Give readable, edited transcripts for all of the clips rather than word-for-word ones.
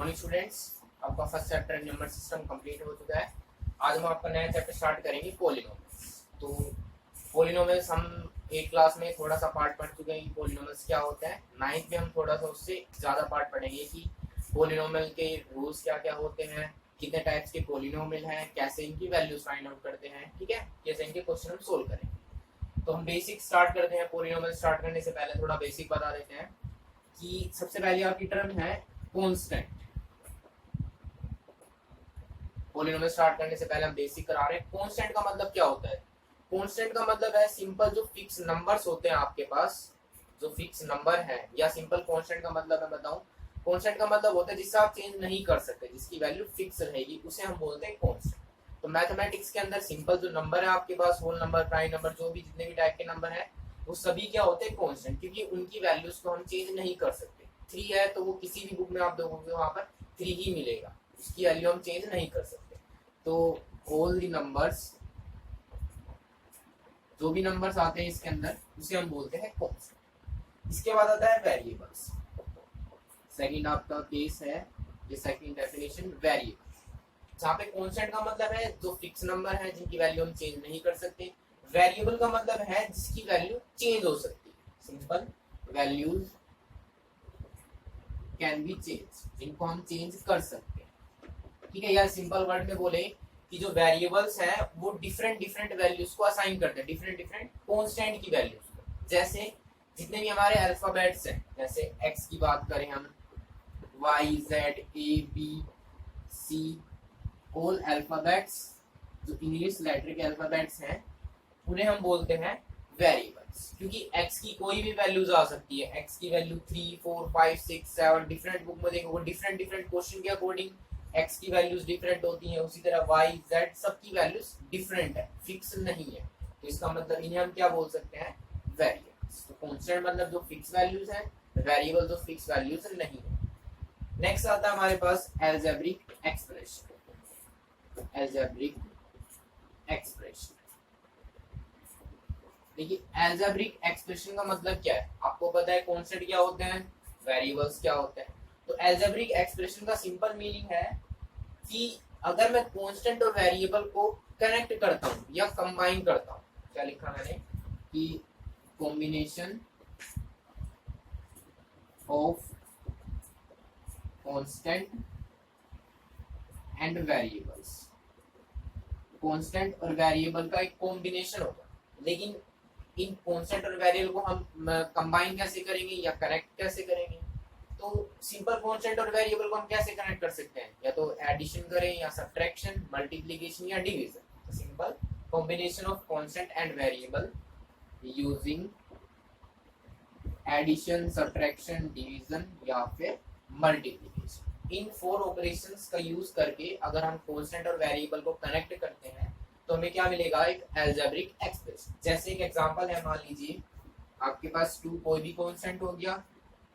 Morning students, आपका first chapter number system complete हो चुका है। आज हम आपका नया चैप्टर स्टार्ट करेंगे पॉलिनोमियल्स। तो पॉलिनोमियल्स हम एक क्लास में थोड़ा सा पार्ट पढ़ चुके हैं कि पॉलिनोमियल्स क्या होता है। नाइन्थ में हम थोड़ा सा उससे ज़्यादा पार्ट पढ़ेंगे कि पॉलिनोमियल के रूल्स क्या क्या होते हैं, कितने टाइप्स के पॉलिनोमियल हैं, कैसे इनकी वैल्यूज फाइंड आउट करते हैं, ठीक है, कैसे इनके क्वेश्चन हम सोल्व करेंगे। तो हम बेसिक स्टार्ट करते हैं। पॉलिनोमियल स्टार्ट करने से पहले थोड़ा बेसिक बता देते हैं कि सबसे पहले आपकी टर्म है कांस्टेंट। पॉलिनोमियल स्टार्ट करने से पहले हम बेसिक करा रहे हैं। कांस्टेंट का मतलब क्या होता है? कांस्टेंट का मतलब है सिंपल जो फिक्स नंबर्स होते हैं आपके पास, जो फिक्स नंबर है, या सिंपल कांस्टेंट का मतलब मैं बताऊं, कांस्टेंट का मतलब होता है जिससे आप चेंज नहीं कर सकते, जिसकी वैल्यू फिक्स रहेगी, उसे हम बोलते हैं कांस्टेंट। तो मैथमेटिक्स के अंदर सिंपल जो नंबर है आपके पास, होल नंबर, प्राइम नंबर, जो भी जितने भी टाइप के नंबर है, वो सभी क्या होते हैं कांस्टेंट, क्योंकि उनकी वैल्यूज को हम चेंज नहीं कर सकते। 3 है तो वो किसी भी बुक में आप देखोगे वहां पर 3 ही मिलेगा, उसकी वैल्यू हम चेंज नहीं कर सकते। तो ऑल द नंबर्स, जो भी नंबर्स आते हैं इसके अंदर, उसे हम बोलते हैं कांस्टेंट। इसके बाद आता है वेरिएबल्स। सेकंड आपका केस है, ये सेकंड डेफिनेशन वेरिएबल, जहाँ पे कांस्टेंट का मतलब है जो फिक्स नंबर है जिनकी वैल्यू हम चेंज नहीं कर सकते। वेरिएबल का मतलब है जिसकी वैल्यू चेंज हो सकती है। Simple, values can be change, जिनको हम चेंज कर सकते हैं, ठीक है। या सिंपल वर्ड में बोले कि जो वेरिएबल्स हैं वो डिफरेंट डिफरेंट वैल्यूज को असाइन करते हैं, डिफरेंट डिफरेंट कांस्टेंट की वैल्यूज को। जैसे जितने भी हमारे अल्फाबेट्स हैं, जैसे एक्स की बात करें हम, Y, z, a, b, C, all alphabets, जो इंग्लिश लेटर के अल्फाबेट्स हैं, उन्हें हम बोलते हैं वेरिएबल्स, क्योंकि x की कोई भी वैल्यूज आ सकती है। x की वैल्यू 3, 4, 5, 6, 7, डिफरेंट बुक में देखोगे डिफरेंट डिफरेंट क्वेश्चन के अकॉर्डिंग x की वैल्यूज डिफरेंट होती हैं। उसी तरह y, z सबकी वैल्यूज डिफरेंट है, फिक्स नहीं है। तो इसका मतलब इन्हें हम क्या बोल सकते हैं? वेरिएबल्स। तो कांस्टेंट मतलब जो फिक्स वैल्यूज है, वेरिएबल जो फिक्स वैल्यूज नहीं है। नेक्स्ट आता है हमारे पास अलजेब्रिक एक्सप्रेशन। अलजेब्रिक एक्सप्रेशन, देखिए अलजेब्रिक एक्सप्रेशन का मतलब क्या है? आपको पता है कांस्टेंट क्या होते हैं, वेरिएबल्स क्या होते हैं। तो अलजेब्रिक एक्सप्रेशन का सिंपल मीनिंग है कि अगर मैं कांस्टेंट और वेरिएबल को कनेक्ट करता हूँ या कंबाइन करता हूँ, क्या लिखा मैंने कि combination of constant and variables. Constant और वेरिएबल का एक कॉम्बिनेशन होगा, लेकिन इन कांस्टेंट और वेरिएबल को हम कंबाइन कैसे करेंगे या कनेक्ट कैसे करेंगे? तो सिंपल कांस्टेंट और वेरिएबल को हम कैसे कनेक्ट कर सकते हैं? या तो एडिशन करें, या सब्ट्रैक्शन, मल्टीप्लिकेशन, या डिवीजन। तो simple combination of constant and variable using addition, subtraction, division या फिर मल्टीप्लिकेशन। इन 4 ऑपरेशंस का यूज करके अगर हम कांस्टेंट और वेरिएबल को कनेक्ट करते हैं तो हमें क्या मिलेगा? एक अलजेब्रिक एक्सप्रेशन। जैसे एक एग्जांपल है, मान लीजिए आपके पास 2 कोई भी कांस्टेंट हो गया,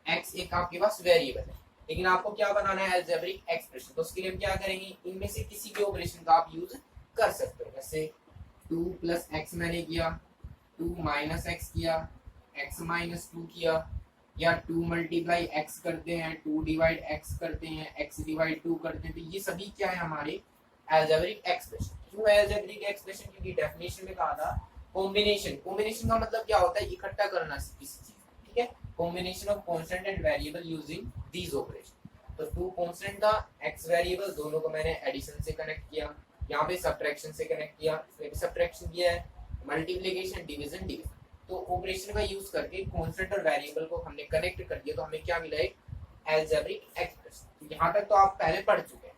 x एक आपके पास वेरिएबल है, लेकिन आपको क्या बनाना है? Algebraic expression. तो उसके लिए हम क्या करेंगे? इनमें से किसी भी ऑपरेशन का आप यूज कर सकते हो। जैसे 2 प्लस एक्स मैंने किया, 2 माइनस एक्स किया, x माइनस 2 किया, या 2 मल्टीप्लाई x करते हैं, 2 डिवाइड x करते हैं, x डिवाइड 2 करते हैं। तो ये सभी क्या है? हमारे अलजेब्रिक एक्सप्रेशन। क्यों अलजेब्रिक एक्सप्रेशन? क्योंकि डेफिनेशन में कहा था कॉम्बिनेशन। कॉम्बिनेशन का मतलब क्या होता है? इकट्ठा करना किसी चीज, ठीक है। Combination of constant and variable using these operation. तो 2 कांस्टेंट था, x वेरिएबल, दोनों को मैंने एडिशन से कनेक्ट किया, यहाँ पे सब्ट्रैक्शन से कनेक्ट किया, फिर सब्ट्रैक्शन किया है, मल्टीप्लिकेशन, डिवीजन, डिवीजन। तो ऑपरेशन का यूज करके कांस्टेंट और वेरिएबल को हमने कनेक्ट कर दिया, तो हमें क्या मिला? एक अलजेब्रिक एक्सप्रेशन। यहाँ तक तो आप पहले पढ़ चुके हैं।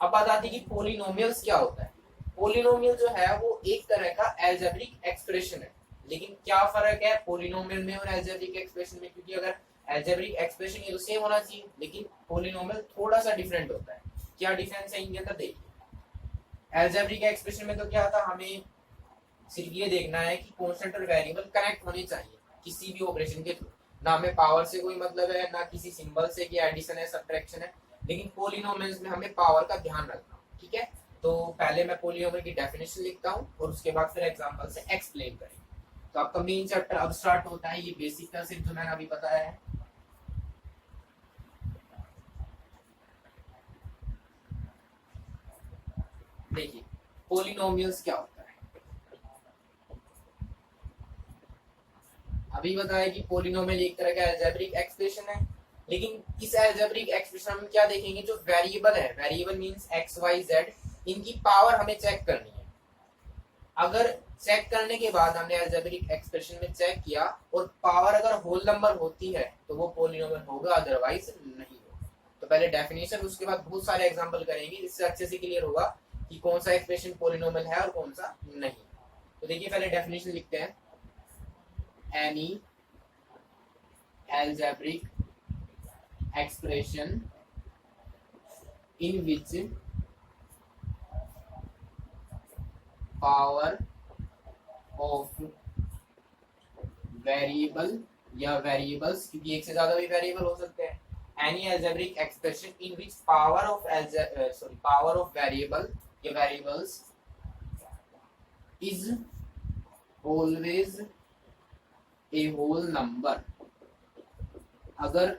अब बात आती है कि पॉलिनोमियल्स क्या होता है। पॉलिनोमियल जो है वो एक तरह का अलजेब्रिक एक्सप्रेशन है, लेकिन क्या फर्क है पॉलिनोमियल में और अलजेब्रिक एक्सप्रेशन में? क्योंकि अगर अलजेब्रिक एक्सप्रेशन ये तो सेम होना चाहिए, लेकिन पॉलिनोमियल थोड़ा सा डिफरेंट होता है। क्या डिफरेंस है इनके अंदर? देखिए, अलजेब्रिक एक्सप्रेशन में तो क्या था, हमें सिर्फ ये देखना है कि कांस्टेंट और वेरिएबल कनेक्ट होने चाहिए किसी भी ऑपरेशन के थ्रू। ना हमें पावर से कोई मतलब है, ना किसी सिंबल से कि एडिशन है, सब्ट्रैक्शन है। लेकिन पॉलिनोमियल्स में हमें पावर का ध्यान रखना, ठीक है। तो पहले मैं पॉलिनोमियल की डेफिनेशन लिखता हूँ और उसके बाद फिर एग्जांपल से एक्सप्लेन करेंगे। तो आपका मेन चैप्टर अब स्टार्ट होता है। ये बेसिक का सिर्फ जो मैंने अभी बताया है। देखिए पोलिनोमियल्स क्या होता है, अभी बताया कि पोलिनोमियल एक तरह का अलजेब्रिक एक्सप्रेशन है, लेकिन इस अलजेब्रिक एक्सप्रेशन में क्या देखेंगे, जो वेरिएबल है, variable means x y z, इनकी पावर हमें चेक करनी है। अगर चेक करने के बाद हमने अलजेब्रिक एक्सप्रेशन में चेक किया और पावर अगर होल नंबर होती है तो वो पोलिनोमियल होगा, अदरवाइज नहीं होगा। तो पहले डेफिनेशन, उसके बाद बहुत सारे एग्जांपल करेंगे, इससे अच्छे से क्लियर होगा कि कौन सा एक्सप्रेशन पोलिनोमियल है और कौन सा नहीं। तो देखिए पहले डेफिनेशन लिखते हैं, any algebraic expression in which power of variable या variables, क्योंकि एक से ज्यादा भी वेरिएबल हो सकते हैं, any algebraic expression in which power of variable या variables is always a whole number. अगर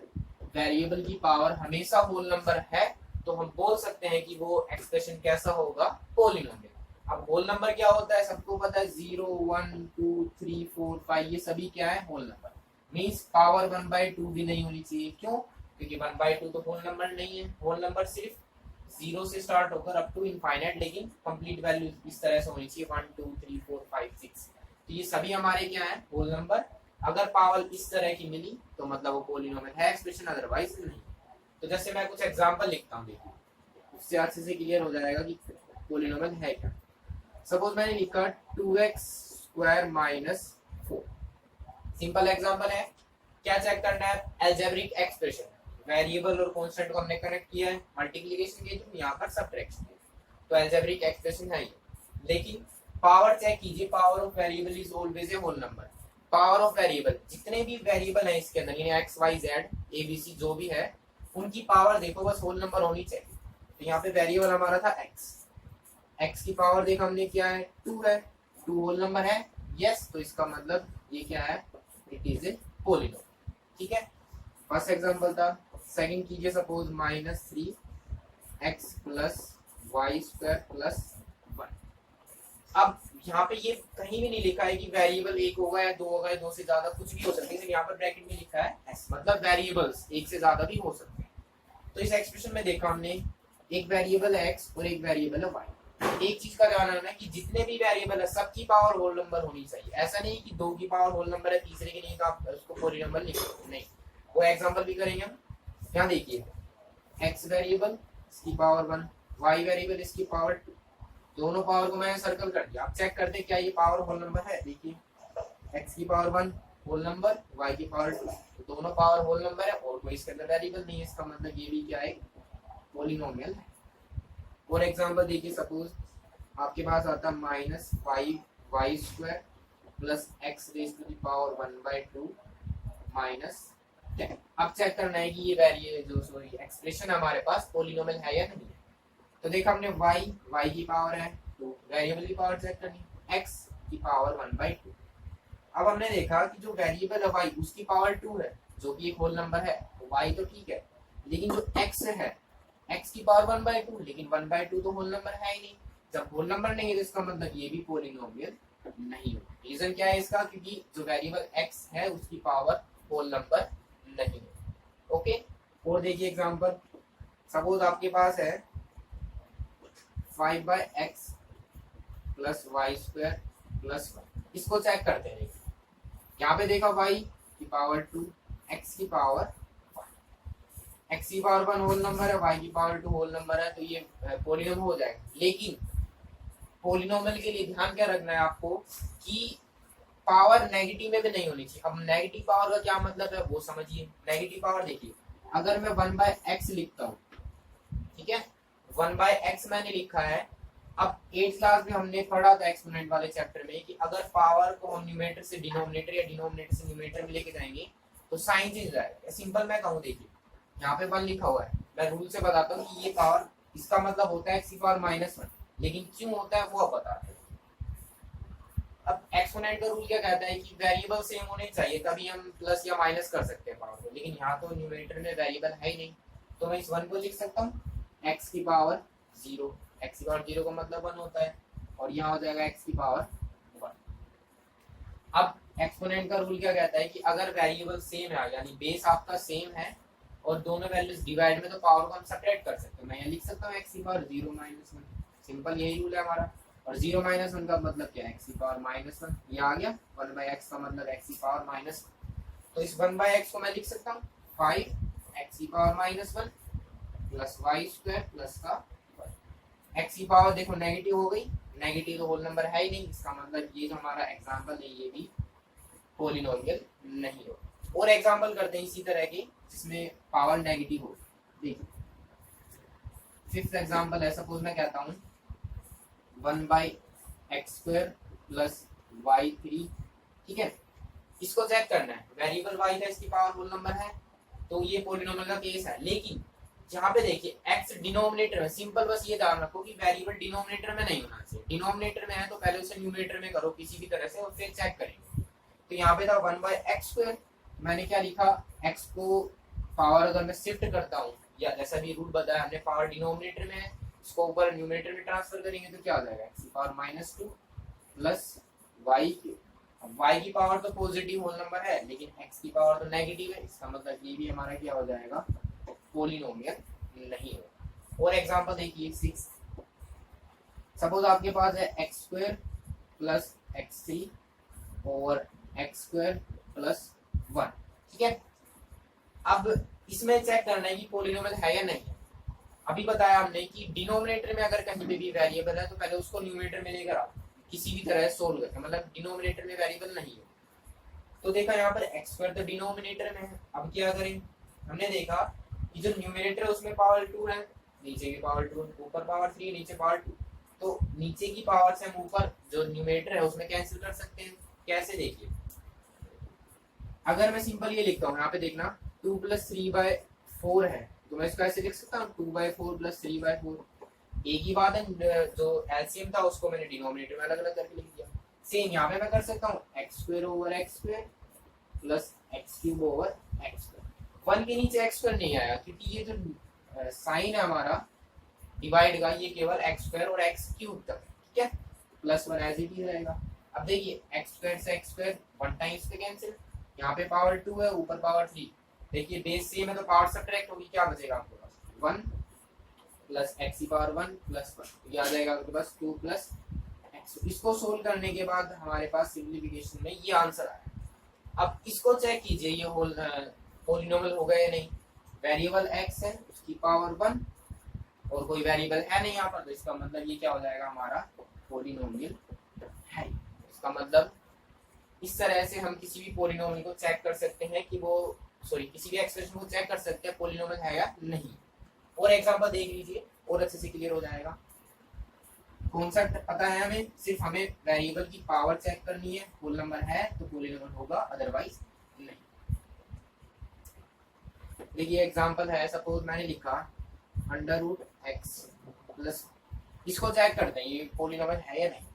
वेरिएबल की पावर हमेशा होल नंबर है तो हम बोल सकते हैं कि वो एक्सप्रेशन कैसा होगा, पोलिनोमियल। अब होल नंबर क्या होता है सबको पता है, 0 1 2 3 4 5 ये सभी क्या है, होल नंबर। मींस पावर 1/2 भी नहीं होनी चाहिए, क्यों, क्योंकि 1/2 तो होल नंबर नहीं है। होल नंबर सिर्फ 0 से स्टार्ट होकर अप टू इनफाइनाइट, लेकिन कंप्लीट वैल्यू इस तरह से होनी चाहिए 1 2 3 4 5 6। तो ये सभी हमारे क्या है, होल नंबर। अगर पावर इस तरह की मिली तो मतलब वो पोलिनोमियल है एक्सप्रेशन, अदरवाइज नहीं। तो जैसे मैं कुछ एग्जांपल लिखता हूँ, देखिए उससे अच्छे से क्लियर हो जाएगा कि पोलिनोमियल है क्या। सपोज मैंने लिखा 2x² - 4। सिंपल एग्जांपल है, क्या चेक करना है, अलजेब्रिक एक्सप्रेशन, वेरिएबल और कांस्टेंट को हमने कनेक्ट किया है, मल्टीप्लिकेशन के जो यहाँ पर सब्ट्रैक्शन के, तो अलजेब्रिक एक्सप्रेशन है ये। लेकिन पावर चेक कीजिए, power of variable is always a whole number. Power of variable, जितने भी वेरिएबल हैं इसके अंदर, यानी x y z a b c जो भी है, उनकी पावर देखो बस होल नंबर होनी चाहिए। तो यहाँ पे वेरिएबल हमारा था एक्स, एक्स की पावर देखो हमने क्या है, 2 है, 2 होल नंबर है, यस। तो इसका मतलब ये क्या है, इट इज ए पोलिनोमियल। ठीक है, फर्स्ट एग्जांपल था। सेकंड कीजिए, सपोज -3x + y² + 1। अब यहाँ पे ये कहीं भी नहीं लिखा है कि वेरिएबल एक होगा या दो होगा या दो से ज्यादा, कुछ भी हो सकते हैं। यहाँ पर ब्रैकेट में लिखा है s, मतलब वेरिएबल्स एक से ज्यादा भी हो सकते हैं। तो इस एक्सप्रेशन में देखा हमने, एक वेरिएबल है x और एक वेरिएबल है y। एक चीज का ध्यान रखना है कि जितने भी वेरिएबल है सबकी पावर होल नंबर होनी चाहिए। ऐसा नहीं कि 2 की पावर होल नंबर है, तीसरे की नहीं तो आप उसको पोलिनोमियल लिख सकते, नहीं। वो एग्जाम्पल भी करेंगे हम। यहाँ देखिए, x वेरिएबल इसकी पावर 1, y वेरिएबल इसकी पावर 2, दोनों पावर को मैंने सर्कल कर दिया। आप चेक करते क्या ये पावर होल नंबर है, देखिए x की पावर 1 होल नंबर, y की पावर 2, तो दोनों पावर होल नंबर है और कोई इसके अंदर वेरिएबल नहीं है। इसका मतलब ये भी क्या है, पोलिनोमियल है। और एग्जांपल देखिए, सपोज आपके पास आता -5y² + x⁻² - 10। अब चेक करना है कि ये एक्सप्रेशन हमारे पास पोलिनोमियल है या नहीं है। तो देखा हमने y की पावर है 2, वेरिएबल की पावर चेक करनी, x की पावर 1/2। अब हमने देखा कि जो वेरिएबल है y उसकी पावर 2 है, जो कि एक होल नंबर है। y तो ठीक है, लेकिन जो x है, x की पावर 1/2, लेकिन 1/2 तो होल नंबर है ही नहीं। जब होल नंबर नहीं है तो इसका मतलब ये भी पोलिनोमियल नहीं होगा। रीजन क्या है इसका, क्योंकि जो वेरिएबल x है उसकी पावर होल नंबर नहीं है। ओके, और देखिए एग्जांपल, सपोज आपके पास है 5/x + y² + 1। इसको चेक करते हैं। यहाँ पे देखा y की पावर 2, x की पावर 1, x की पावर 1 होल नंबर है, y की पावर 2 होल नंबर है, तो ये पोलिनोमियल हो जाएगा। लेकिन पोलिनोमियल के लिए ध्यान क्या रखना है आपको कि पावर नेगेटिव में भी नहीं होनी चाहिए। अब नेगेटिव पावर का क्या मतलब है वो समझिए। नेगेटिव पावर देखिए, अगर मैं 1/x लिखता हूँ, ठीक है, 1/x मैंने लिखा है। अब 8th क्लास में हमने पढ़ा था एक्सपोनेंट वाले चैप्टर में कि अगर पावर को हम न्यूमरेटर से डिनोमिनेटर या डिनोमिनेटर से न्यूमरेटर में लेके जाएंगे तो साइन चेंज आएगा। सिंपल मैं कहूँ, देखिए यहाँ पे 1 लिखा हुआ है, मैं रूल से बताता हूँ कि ये पावर, इसका मतलब होता है x की पावर -1, लेकिन क्यों होता है वो अब बताते हैं। अब एक्सपोनेंट का रूल क्या कहता है कि वेरिएबल सेम होने चाहिए, तभी हम प्लस या माइनस कर सकते हैं पावर को। लेकिन यहाँ तो न्यूमरेटर में वेरिएबल है ही नहीं, तो मैं इस 1 को लिख सकता हूँ x की पावर 0, एक्स की पावर 0 का मतलब 1 होता है, और यहाँ हो जाएगा एक्स की पावर 1। अब एक्सपोनेंट का रूल क्या कहता है कि अगर वेरिएबल सेम है, यानी बेस आपका सेम है और दोनों वैल्यूज डिवाइड में, तो पावर को हम सेपरेट कर सकते हैं। मैं यहाँ लिख सकता हूँ एक्स की पावर 0 माइनस 1, सिंपल यही रूल है हमारा। और 0 माइनस 1 का मतलब क्या है, एक्स की पावर माइनस 1, ये आ गया। 1 बाई एक्स का मतलब एक्स की पावर माइनस 1, तो इस 1 बाई एक्स को मैं लिख सकता हूँ 5 एक्स की power minus 1 plus y square plus का एक्स की पावर देखो नेगेटिव हो गई, नेगेटिव तो होल नंबर है ही नहीं, इसका मतलब ये जो हमारा एग्जांपल है ये भी पॉलिनोमियल नहीं हो। और एग्जांपल करते हैं इसी तरह के जिसमें पावर नेगेटिव हो। देखिए फिफ्थ एग्जांपल है, सपोज मैं कहता हूँ 1 by x square plus y 3, ठीक है। इसको चेक करना है, वेरिएबल वाई का इसकी पावर होल नंबर है, तो ये पॉलिनोमियल का केस है। लेकिन यहाँ पे देखिए एक्स डिनोमिनेटर में, सिंपल बस ये ध्यान रखो कि वेरिएबल डिनोमिनेटर में नहीं होना चाहिए। डिनोमिनेटर में है तो पहले उसे न्यूमरेटर में करो किसी भी तरह से और फिर चेक करेंगे। तो यहाँ पे था 1 बाई एक्स स्क्वायर, मैंने क्या लिखा, एक्स को पावर अगर मैं शिफ्ट करता हूँ या जैसा भी रूल बताया हमने, पावर डिनोमिनेटर में है, इसको ऊपर न्यूमरेटर में ट्रांसफर करेंगे तो क्या हो जाएगा, एक्स की पावर -2 प्लस वाई की, वाई की पावर तो पॉजिटिव होल नंबर है लेकिन एक्स की पावर तो नेगेटिव है, इसका मतलब ये भी हमारा क्या हो जाएगा, पॉलिनोमियल नहीं होगा। और एग्जांपल देखिए 6, सपोज आपके पास है एक्स स्क्वायर प्लस एक्स 3 और एक्स स्क्वायर प्लस 1, ठीक है। अब इसमें चेक करना है कि पॉलिनोमियल है या नहीं। अभी बताया हमने कि डिनोमिनेटर में अगर कहीं पे भी वेरिएबल है तो पहले उसको न्यूमरेटर में लेकर आओ किसी भी तरह सोल्व करके, मतलब डिनोमिनेटर में वेरिएबल नहीं है। तो देखा यहाँ पर एक्स स्क्वायर तो डिनोमिनेटर में है, अब क्या करें, हमने देखा कि जो न्यूमरेटर है उसमें पावर 2 है, नीचे की पावर 2, ऊपर पावर 3, नीचे पावर 2, तो नीचे की पावर से हम ऊपर जो न्यूमरेटर है उसमें कैंसिल कर सकते हैं। कैसे, देखिए अगर मैं सिंपल ये लिखता हूँ, यहाँ पे देखना 2 प्लस 3/4 है, तो मैं इसको ऐसे लिख सकता हूँ 2/4 प्लस 3/4। एक ही बात है, जो एलसीएम था उसको मैंने डिनोमिनेटर में अलग अलग करके लिख दिया। सेम यहाँ पे मैं कर सकता हूँ x square over x square plus x cube over x square. 1 के नीचे एक्स स्क्वायर नहीं आया क्योंकि ये जो साइन है हमारा डिवाइड का, ये केवल एक्स स्क्वायर और एक्स क्यूब तक, ठीक है, प्लस 1 एज इट इज रहेगा। अब देखिए एक्स स्क्वायर से एक्स स्क्वायर 1 टाइम्स पे कैंसिल, यहाँ पे पावर 2 है ऊपर पावर 3, देखिए बेस सेम है तो पावर सब्ट्रैक्ट होगी, क्या बचेगा आपके पास 1 प्लस एक्स की पावर 1 प्लस 1, ये आ जाएगा आपके पास 2 प्लस एक्स। इसको सोल्व करने के बाद हमारे पास सिंप्लीफिकेशन में ये आंसर आया। अब इसको चेक कीजिए ये होल पॉलिनोमियल होगा या नहीं। वेरिएबल एक्स है उसकी पावर 1 और कोई वेरिएबल है नहीं यहाँ पर, तो इसका मतलब ये क्या हो जाएगा, हमारा पॉलिनोमियल है। इसका मतलब इस तरह से हम किसी भी पॉलिनोमियल को चेक कर सकते हैं कि वो, सॉरी, किसी भी एक्सप्रेशन को चेक कर सकते हैं पॉलिनोमियल है या नहीं। और एग्जांपल देख लीजिए और अच्छे से क्लियर हो जाएगा। कॉन्सेप्ट पता है हमें, सिर्फ हमें वेरिएबल की पावर चेक करनी है, होल नंबर है तो पॉलिनोमियल होगा, अदरवाइज नहीं। देखिए एग्जांपल है, सपोज मैंने लिखा √x प्लस, इसको चेक करते हैं ये पॉलिनोमियल है या नहीं।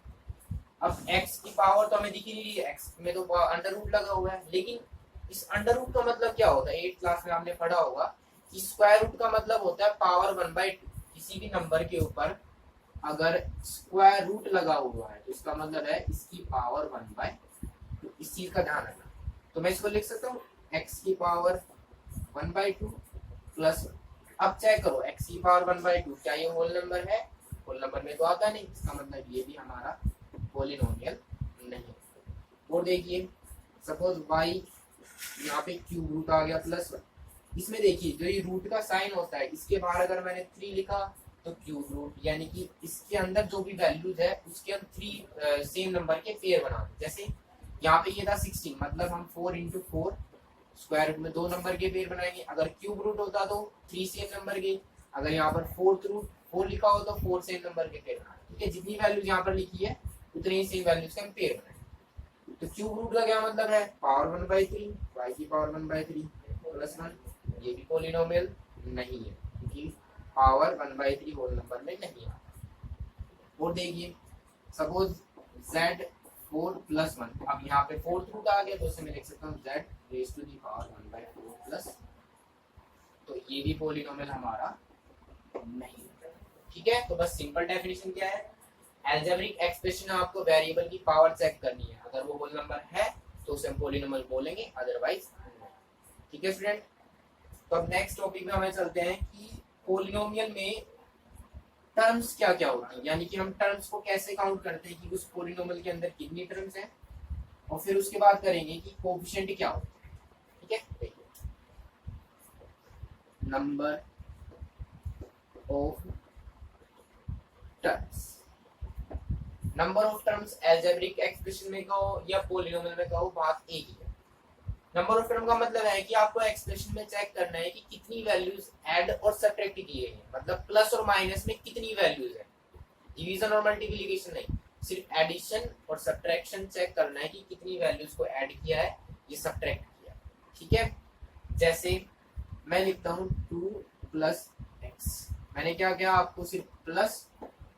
अब x की पावर तो हमें दिख ही नहीं रही है, x में तो अंडर लगा हुआ है, लेकिन इस अंडर का मतलब क्या होता है, 8th क्लास में आपने पढ़ा होगा कि स्क्वायर रूट का मतलब होता है पावर 1/2। किसी भी नंबर के ऊपर अगर स्क्वायर रूट लगा हुआ है तो इसका मतलब है इसकी पावर 1/2, इस चीज का ध्यान रखना। तो मैं इसको लिख सकता हूँ x की पावर 1/2 प्लस, अब चेक करो x की पावर 1/2 क्या ये होल नंबर है, होल नंबर में तो आता नहीं, इसका मतलब ये भी हमारा पॉलिनोमियल नहीं। और देखिए सपोज y यहाँ पे क्यूब रूट आ गया प्लस 1, इसमें देखिए जो ये रूट का साइन होता है इसके बाहर अगर मैंने 3 लिखा तो क्यूब रूट, यानी कि इसके अंदर जो भी वैल्यूज है उसके हम 3 सेम नंबर के पेयर बना दो। जैसे यहाँ पे ये था 16, मतलब हम 4 × 4 स्क्वायर रूट में 2 नंबर के पेयर बनाएंगे। अगर क्यूब रूट होता तो 3 सेम नंबर के, अगर यहाँ पर 4th रूट 4 लिखा हो तो 4 सेम नंबर के पेयर बनाए, ठीक है। जितनी वैल्यूज यहाँ पर लिखी है उतनी ही सेम वैल्यूज के हम पेयर बनाएंगे। तो क्यूब रूट का क्या मतलब है, पावर 1/3, y की पावर 1/3 प्लस 1, ये भी पॉलिनोमियल नहीं है क्योंकि पावर 1/3 होल नंबर में नहीं है। और देखिए सपोज z4 + 1, अब यहाँ पे 4th रूट आ गया तो उसे मैं लिख सकता हूँ z⁴ प्लस, तो ये भी पॉलिनोमियल हमारा नहीं है, ठीक है, तो बस सिंपल डेफिनेशन क्या है, अलजेब्रिक एक्सप्रेशन आपको वेरिएबल की पावर चेक करनी है, अगर वो होल नंबर है तो उसे हम पॉलिनोमियल बोलेंगे, अदरवाइज नहीं। ठीक है स्टूडेंट, तो अब नेक्स्ट टॉपिक में हमें चलते हैं कि पॉलिनोमियल में टर्म्स क्या क्या होती हैं, यानी कि हम टर्म्स को कैसे काउंट करते हैं कि उस पॉलिनोमियल के अंदर कितनी टर्म्स हैं, और फिर उसके बाद करेंगे कि कोएफिशिएंट क्या होते हैं। ठीक है, देखिए number of terms, number of terms algebraic expression में कहो या पॉलिनोमियल में कहो, बात एक ही है। नंबर ऑफ टर्म का मतलब है कि आपको एक्सप्रेशन में चेक करना है कि कितनी वैल्यूज ऐड और सब्ट्रैक्ट किए हैं, मतलब प्लस और माइनस में कितनी वैल्यूज है, डिवीजन और मल्टीप्लिकेशन नहीं, सिर्फ एडिशन और सब्ट्रैक्शन चेक करना है कि कितनी वैल्यूज को ऐड किया है ये सब्ट्रैक्ट किया है। ठीक है, जैसे मैं लिखता हूँ 2 + x, मैंने क्या किया, आपको सिर्फ प्लस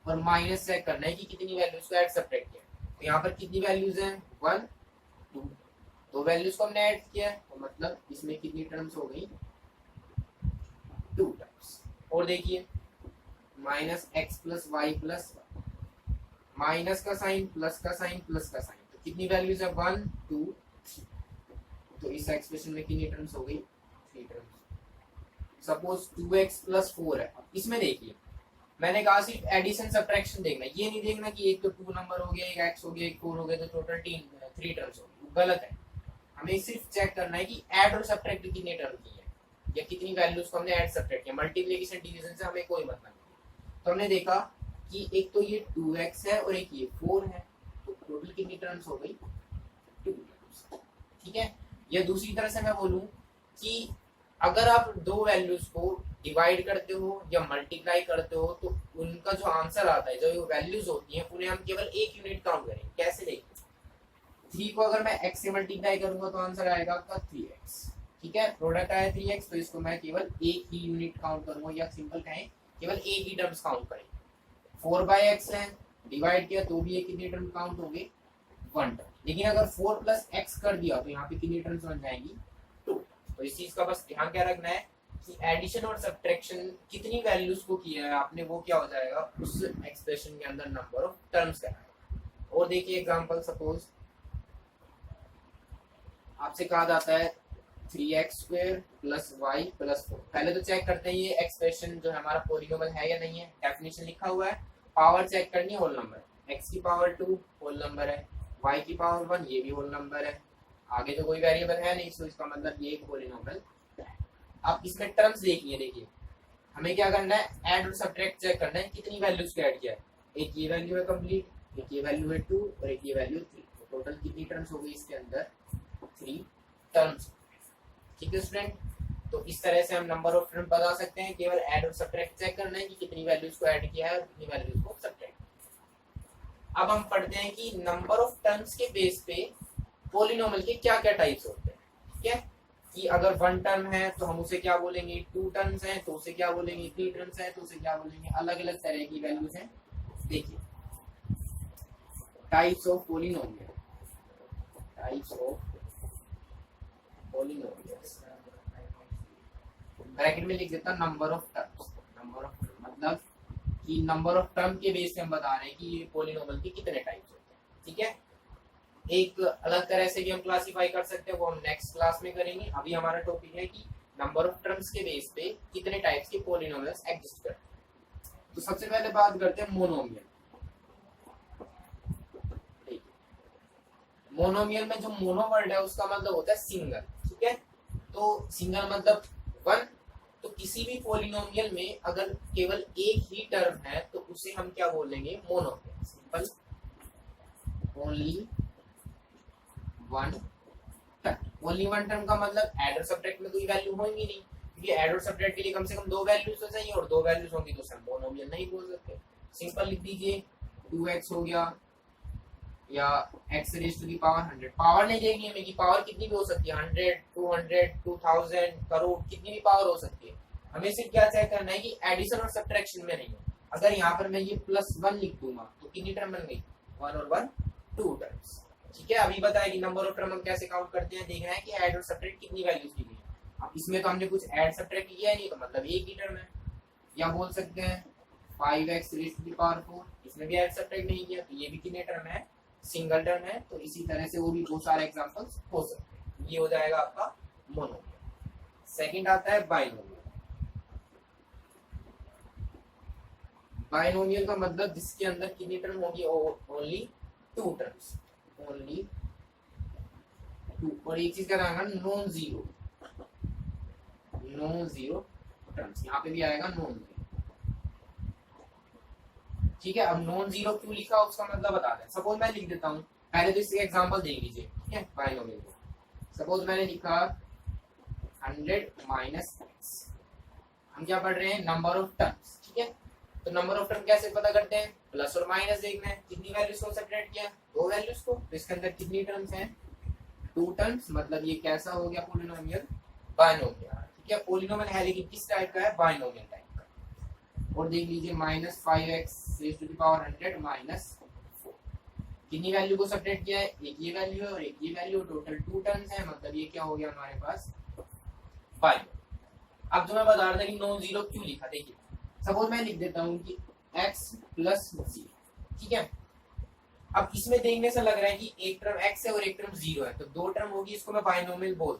और माइनस चेक करना है कि कितनी वैल्यूज को ऐड सब्ट्रैक्ट किया। तो यहाँ पर कितनी वैल्यूज हैं, 1 2, दो वैल्यूज को हमने ऐड किया, तो मतलब इसमें कितनी टर्म्स हो गई, 2 टर्म्स। और देखिए -x + y + 1, माइनस का साइन प्लस का साइन प्लस का साइन, तो कितनी वैल्यूज है, 1 2 3, तो इस एक्सप्रेशन में कितनी टर्म्स हो गई, 3 टर्म्स। सपोज 2x + 4 है, इसमें देखिए मैंने कहा सिर्फ एडिशन सब्ट्रैक्शन देखना, ये नहीं देखना कि एक तो 2 नंबर हो गया, एक x हो गया, एक 4 हो गया, तो टोटल 3 टर्म्स हो गई, गलत है। हमें सिर्फ चेक करना है कि ऐड और सब्ट्रैक्ट कितने टर्म की है, या कितनी वैल्यूज को हमने ऐड सब्ट्रैक्ट किया, मल्टीप्लिकेशन डिवीजन से हमें कोई मतलब नहीं। तो हमने देखा कि एक तो ये 2x है और एक ये 4 है, तो टोटल कितनी टर्म्स हो गई, 2 टर्म्स। ठीक है, या दूसरी तरह से मैं बोलूं कि अगर आप दो वैल्यूज को डिवाइड करते हो या मल्टीप्लाई करते हो, तो उनका जो आंसर आता है, जो वैल्यूज होती हैं, उन्हें हम केवल एक यूनिट काउंट करेंगे। कैसे देखें, 3 को अगर मैं x से मल्टीप्लाई करूंगा तो आंसर आएगा आपका 3x। ठीक है, प्रोडक्ट आया 3x, तो इसको मैं केवल एक ही यूनिट काउंट करूंगा, या सिंपल कहें केवल एक ही टर्म्स काउंट करेंगे। 4/x है, डिवाइड किया तो भी एक कितनी टर्म काउंट होंगे, 1 टर्म। लेकिन अगर 4 + x कर दिया तो यहाँ पे कितनी टर्म्स बन जाएंगी, 2। तो इस चीज का बस ध्यान क्या रखना है कि एडिशन और सब्ट्रैक्शन कितनी वैल्यूज को किया है आपने, वो क्या हो जाएगा, उस एक्सप्रेशन के अंदर नंबर ऑफ टर्म्स कहलाएगा। और देखिए एग्जांपल, सपोज आपसे कहा जाता है 3x² + y + 4। पहले तो चेक करते हैं ये एक्सप्रेशन जो है हमारा पॉलिनोमियल है या नहीं है, डेफिनेशन लिखा हुआ है, पावर चेक करनी है, होल नंबर, x की पावर 2 होल नंबर है, y की पावर 1 ये भी होल नंबर है, आगे तो कोई वेरिएबल है नहीं, तो इसका मतलब ये एक पॉलिनोमियल है। अब इसमें टर्म्स देखिए, देखिए हमें क्या करना है, ऐड और सब्ट्रैक्ट चेक करना है कितनी वैल्यूज को ऐड किया है, एक ये वैल्यू है कंप्लीट, एक ये वैल्यू है 2 और एक ये वैल्यू 3, तो टोटल कितनी टर्म्स हो गई इसके अंदर, 3 टर्म्स। ठीक है स्टूडेंट, तो इस तरह से हम नंबर ऑफ टर्म बता सकते हैं, केवल ऐड और सब्ट्रैक्ट चेक करना है कि कितनी वैल्यूज को ऐड किया है और कितनी वैल्यूज को सब्ट्रैक्ट। अब हम पढ़ते हैं कि नंबर ऑफ टर्म्स के बेस पे पॉलिनोमियल के क्या क्या टाइप्स होते हैं। ठीक है, कि अगर 1 टर्म है तो हम उसे क्या बोलेंगे, 2 टर्म्स हैं तो उसे क्या बोलेंगे, 3 टर्म्स हैं तो उसे क्या बोलेंगे, अलग अलग तरह की वैल्यूज हैं। देखिए types of polynomial, types of polynomials, bracket में लिख देता number of terms. Number of term मतलब कि नंबर ऑफ टर्म के बेस पे हम बता रहे हैं कि ये पॉलिनोमियल के कितने टाइप्स होते हैं। ठीक है, एक अलग तरह से भी हम क्लासिफाई कर सकते हैं, वो हम नेक्स्ट क्लास में करेंगे। अभी हमारा टॉपिक है कि नंबर ऑफ टर्म्स के बेस पे कितने टाइप्स के पॉलिनोमियल्स एग्जिस्ट करते हैं। तो सबसे पहले बात करते हैं मोनोमियल। मोनोमियल में जो मोनो वर्ड है उसका मतलब होता है सिंगल। ठीक है, तो सिंगल मतलब 1, तो किसी भी पॉलिनोमियल में अगर केवल एक ही टर्म है तो उसे हम क्या बोलेंगे, monomial. Simple, only 1 term. Only 1 term का मतलब ऐड और सब्ट्रैक्ट में कोई वैल्यू होंगी नहीं, क्योंकि ऐड और सब्ट्रैक्ट के लिए कम से कम 2 वैल्यूज तो चाहिए, और 2 वैल्यूज होंगी तो हम मोनोमियल नहीं बोल सकते। सिंपल लिख दीजिए, 2x हो गया, या x raise to the power 100। Power नहीं देंगे हमें कि पावर कितनी भी हो सकती है, 100 200 2000 करोड़, कितनी भी पावर हो सकती है। हमें सिर्फ क्या चेक करना है कि एडिशन और सब्ट्रैक्शन में नहीं हो। अगर यहाँ पर मैं ये +1 लिख दूंगा तो कितनी टर्म बन गई, 1 और 1 2 टर्म्स। ठीक है, अभी बताया कि नंबर ऑफ टर्म हम कैसे काउंट करते हैं, देखना है कि ऐड और सब्ट्रैक्ट कितनी वैल्यूज की गई है। अब इसमें तो हमने कुछ ऐड सब्ट्रैक्ट किया नहीं, तो मतलब एक ही टर्म है, या बोल सकते हैं 5x raise to the power 4, इसमें भी x सब्ट्रैक्ट नहीं किया तो ये भी कितने टर्म है, सिंगल टर्म है। तो इसी तरह से वो भी बहुत सारे एग्जांपल्स हो सकते हैं। ये हो जाएगा आपका मोनोमियल। सेकंड आता है बाइनोमियल। बाइनोमियल का मतलब जिसके अंदर कितनी टर्म होगी, only two terms, only two. और एक चीज का ध्यान रखना, non zero, non zero terms, यहाँ पे भी आएगा नॉन जीरो। ठीक है, अब नॉन जीरो क्यों लिखा उसका मतलब बता दें। सपोज मैं लिख देता हूँ, पहले तो इसका एग्जांपल देख लीजिए। ठीक है, बाइनोमियल को सपोज मैंने लिखा 100 माइनस x, हम क्या पढ़ रहे हैं, नंबर ऑफ टर्म्स। ठीक है, तो नंबर ऑफ टर्म कैसे पता करते हैं, प्लस और माइनस देखना है, कितनी वैल्यूज को सब्ट्रैक्ट किया, दो वैल्यूज को, तो इसके अंदर कितनी टर्म्स हैं, टू टर्म्स। मतलब ये कैसा हो गया, पॉलिनोमियल, बाइनोमियल। ठीक है, पॉलिनोमियल है लेकिन किस टाइप का है, बाइनोमियल टाइप का। और देख लीजिए minus 5x raise to the power 100 minus 4, कितनी वैल्यू को सब्ट्रैक्ट किया है, एक ये वैल्यू है और एक ये वैल्यू, टोटल टू टर्म्स है। मतलब ये क्या हो गया हमारे पास, बाइनोमियल। अब जो मैं बता रहा था कि नॉन जीरो क्यों लिखा, देखिए सपोज मैं लिख देता हूँ कि x प्लस 0। ठीक है, अब इसमें देखने से लग रहा है कि एक टर्म x है और एक टर्म 0 है, तो दो टर्म होगी, इसको मैं बाइनोमियल बोल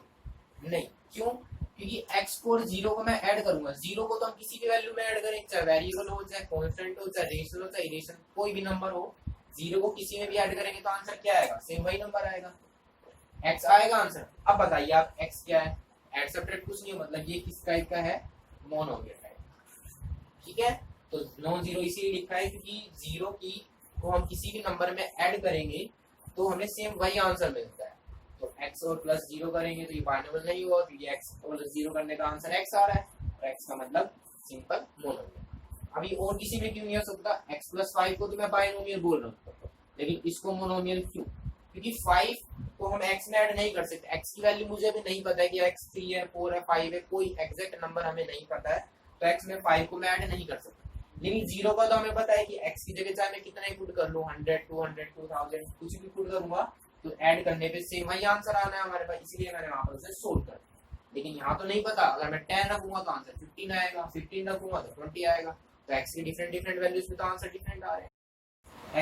नहीं। क्यों, क्योंकि x को और 0 को मैं ऐड करूंगा। 0 को तो हम किसी भी वैल्यू में ऐड करें, चाहे वेरिएबल हो, चाहे कांस्टेंट हो, चाहे रेशनल हो, चाहे इरेशनल, कोई भी नंबर हो, 0 को किसी में भी ऐड करेंगे तो आंसर क्या आएगा, सेम वही नंबर आएगा, x आएगा आंसर। अब बताइए आप x क्या है, ऐड सब्ट्रैक्ट कुछ नहीं हो, मतलब ये किस टाइप का है, मोनोमियल टाइप। ठीक है, तो नॉन जीरो इसीलिए लिखा है क्योंकि 0 की को हम किसी भी नंबर में ऐड करेंगे तो हमें सेम वही आंसर मिलता है। तो x और प्लस 0 करेंगे तो ये बाइनोमियल नहीं हुआ, क्योंकि x और 0 करने का आंसर x आ रहा है, और x का मतलब सिंपल मोनोमियल। अभी और किसी में क्यों नहीं हो सकता, x प्लस 5 को तो मैं बाइनोमियल बोल रहा हूँ, लेकिन इसको मोनोमियल क्यों, क्योंकि 5 को हम x में ऐड नहीं कर सकते। x की वैल्यू मुझे भी नहीं पता है कि x 3 है, 4 है, 5 है, कोई एग्जैक्ट नंबर हमें नहीं पता है, तो x में 5 को मैं ऐड नहीं कर सकता। लेकिन 0 का तो हमें पता है कि x की जगह चाहे मैं कितना ही पुट कर लूं, 100, 200, 2000, कुछ भी पुट करूंगा तो ऐड करने पे सेम वही आंसर आना है हमारे पास, इसलिए मैंने वहां पर उसे सोल्व कर दिया। लेकिन यहाँ तो नहीं पता, अगर मैं 10 रखूंगा तो आंसर 15 आएगा, 15 रखूंगा तो 20 आएगा, तो x की डिफरेंट डिफरेंट वैल्यूज में तो आंसर डिफरेंट आ रहे हैं।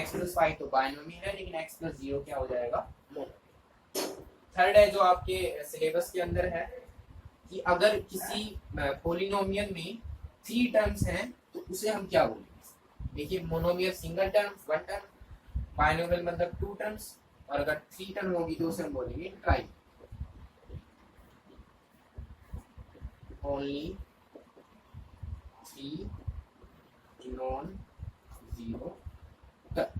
x प्लस 5 तो बाइनोमियल है, लेकिन x प्लस 0 क्या हो जाएगा, मोनोमियल। थर्ड है जो आपके सिलेबस के अंदर है कि अगर किसी पॉलिनोमियल में 3 टर्म्स हैं तो उसे हम क्या बोलेंगे। देखिए monomial single term, one term, binomial मतलब 2 टर्म्स, और अगर 3 टर्म होगी तो उसे हम बोलेंगे try, only 3 non zero term.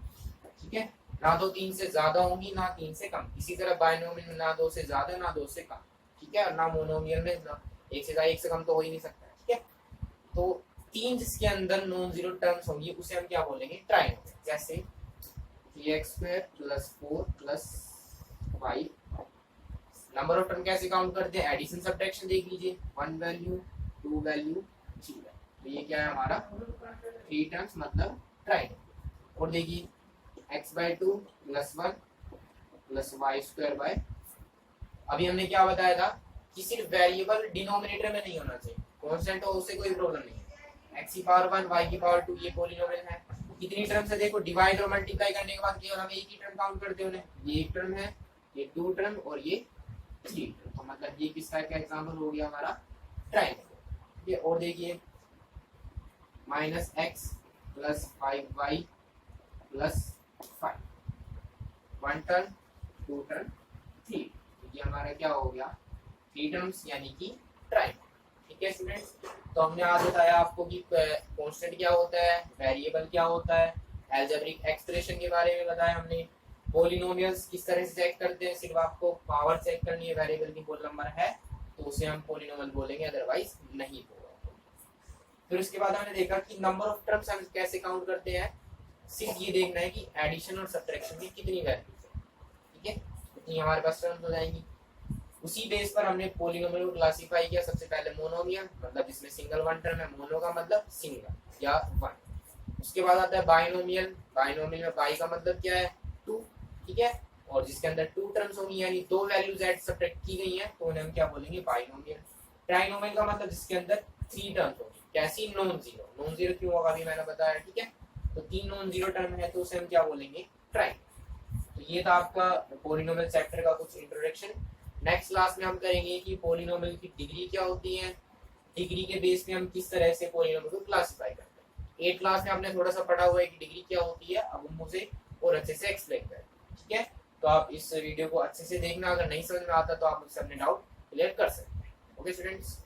ठीक है, ना तो 3 से ज्यादा होंगी ना 3 से कम। इसी तरह बाइनोमियल में ना 2 से ज्यादा ना 2 से कम। ठीक है, और ना मोनोमियल में ना 1 से ज्यादा 1 से कम तो हो ही नहीं सकता। ठीक है, तो 3 जिसके अंदर नॉन जीरो टर्म्स होंगी उसे हम क्या बोलेंगे, ट्राइनोमियल। जैसे 3x² + 4 + 5। नंबर ऑफ टर्म कैसे काउंट करते हैं, एडिशन सब्ट्रैक्शन देख लीजिए, 1 वैल्यू 2 वैल्यू 3 वैल्यू, तो ये क्या है हमारा 3 टर्म्स मतलब ट्राइनोमियल। और देखिए x/2 + 1 + y² अभी हमने क्या बताया था कि सिर्फ वेरिएबल डिनोमिनेटर में नहीं होना चाहिए, कांस्टेंट हो उससे कोई प्रॉब्लम नहीं है। x की पावर 1 y की पावर 2 ये पॉलिनोमियल है। कितनी टर्म से देखो, डिवाइड और मल्टीप्लाई करने के बाद केवल हम एक ही टर्म काउंट करते हैं, ये एक टर्म है, ये 2 टर्म और ये 3 टर्म। तो मतलब ये किस टाइप का एग्जांपल हो गया हमारा, ट्राइनोमियल। ये और देखिए -x + 5y + 5, 1 टर्म 2 टर्म 3, ये हमारा क्या हो गया 3 टर्म्स यानी कि ट्राइनोमियल। ठीक है स्टूडेंट्स, तो हमने आज बताया आपको कि कांस्टेंट क्या होता है, वेरिएबल क्या होता है, अलजेब्रिक एक्सप्रेशन के बारे में बताया हमने, पॉलिनोमियल्स किस तरह से चेक करते हैं, सिर्फ आपको पावर चेक करनी है, वेरिएबल की होल नंबर है तो उसे हम पॉलिनोमियल बोलेंगे, अदरवाइज नहीं होगा। फिर उसके बाद हमने देखा कि नंबर ऑफ टर्म्स हम कैसे काउंट करते हैं, सिर्फ ये देखना है कि एडिशन और सब्ट्रैक्शन की कितनी वैल्यूज है। ठीक है, इतनी हमारे पास टर्म्स हो जाएंगी। उसी बेस पर हमने पॉलिनोमियल को क्लासिफाई किया। सबसे पहले मोनोमियल, मतलब जिसमें सिंगल वन टर्म है, मोनो का मतलब सिंगल या वन। उसके बाद आता है बाइनोमियल, बाइनोमियल में बाई का मतलब क्या है, 2। ठीक है, और जिसके अंदर 2 टर्म्स होंगी यानी 2 वैल्यूज ऐड सब्ट्रैक्ट की गई हैं तो उन्हें हम क्या बोलेंगे, बाइनोमियल। ट्राइनोमियल का मतलब जिसके अंदर 3 टर्म्स होंगी, कैसी, नॉन जीरो। नॉन जीरो क्यों होगा अभी मैंने बताया, ठीक है। तो 3 नॉन जीरो टर्म है तो उसे हम क्या बोलेंगे, ट्रायंगल। तो ये था आपका पॉलिनोमियल चैप्टर का कुछ इंट्रोडक्शन। नेक्स्ट क्लास में हम करेंगे कि पॉलिनोमियल की डिग्री क्या होती है, डिग्री के बेस पे हम किस तरह से पॉलिनोमियल को क्लासिफाई करते हैं। 8 क्लास में आपने थोड़ा सा पढ़ा हुआ है कि डिग्री क्या होती है, अब हम मुझे और अच्छे से एक्सप्लेन करें, ठीक है। तो आप इस वीडियो को अच्छे से देखना, अगर नहीं समझ में आता तो आप मुझसे अपने डाउट क्लियर कर सकते हैं। Okay students.